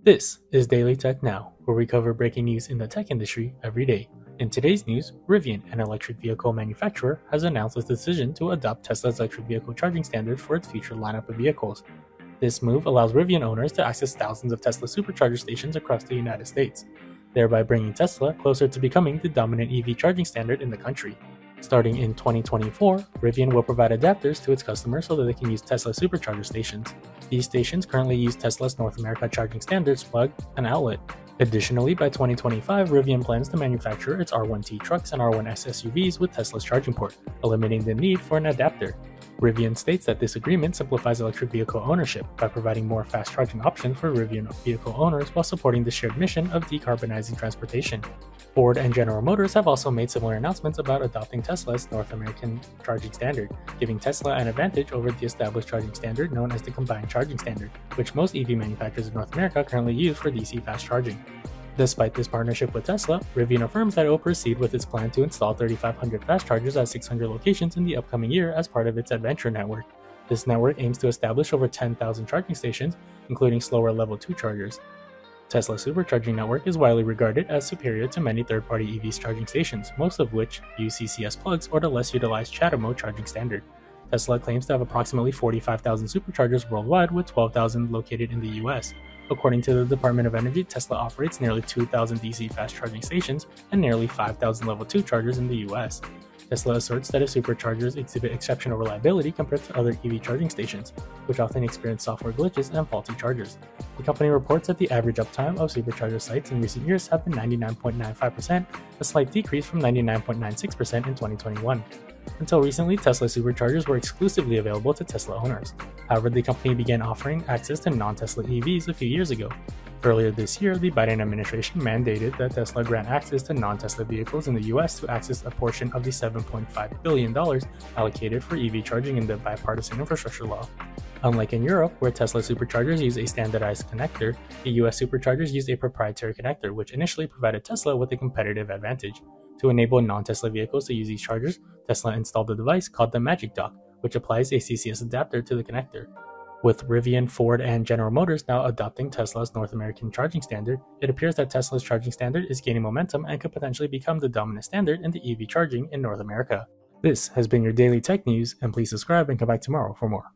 This is Daily Tech Now, where we cover breaking news in the tech industry every day. In today's news, Rivian, an electric vehicle manufacturer, has announced its decision to adopt Tesla's electric vehicle charging standard for its future lineup of vehicles. This move allows Rivian owners to access thousands of Tesla Supercharger stations across the United States, thereby bringing Tesla closer to becoming the dominant EV charging standard in the country. Starting in 2024, Rivian will provide adapters to its customers so that they can use Tesla Supercharger stations. These stations currently use Tesla's North America charging standards plug and outlet. Additionally, by 2025, Rivian plans to manufacture its R1T trucks and R1S SUVs with Tesla's charging port, eliminating the need for an adapter. Rivian states that this agreement simplifies electric vehicle ownership by providing more fast charging options for Rivian vehicle owners while supporting the shared mission of decarbonizing transportation. Ford and General Motors have also made similar announcements about adopting Tesla's North American charging standard, giving Tesla an advantage over the established charging standard known as the combined charging standard, which most EV manufacturers in North America currently use for DC fast charging. Despite this partnership with Tesla, Rivian affirms that it will proceed with its plan to install 3,500 fast chargers at 600 locations in the upcoming year as part of its Adventure network. This network aims to establish over 10,000 charging stations, including slower Level 2 chargers. Tesla's Supercharging network is widely regarded as superior to many third-party EV charging stations, most of which use CCS plugs or the less utilized CHAdeMO charging standard. Tesla claims to have approximately 45,000 superchargers worldwide, with 12,000 located in the US. According to the Department of Energy, Tesla operates nearly 2,000 DC fast charging stations and nearly 5,000 Level 2 chargers in the US. Tesla asserts that its superchargers exhibit exceptional reliability compared to other EV charging stations, which often experience software glitches and faulty chargers. The company reports that the average uptime of supercharger sites in recent years have been 99.95%, a slight decrease from 99.96% in 2021. Until recently, Tesla Superchargers were exclusively available to Tesla owners. However, the company began offering access to non-Tesla EVs a few years ago. Earlier this year, the Biden administration mandated that Tesla grant access to non-Tesla vehicles in the US to access a portion of the $7.5 billion allocated for EV charging in the bipartisan infrastructure law. Unlike in Europe, where Tesla Superchargers use a standardized connector, the US Superchargers used a proprietary connector, which initially provided Tesla with a competitive advantage. To enable non-Tesla vehicles to use these chargers, Tesla installed a device called the Magic Dock, which applies a CCS adapter to the connector. With Rivian, Ford, and General Motors now adopting Tesla's North American charging standard, it appears that Tesla's charging standard is gaining momentum and could potentially become the dominant standard in the EV charging in North America. This has been your Daily Tech News, and please subscribe and come back tomorrow for more.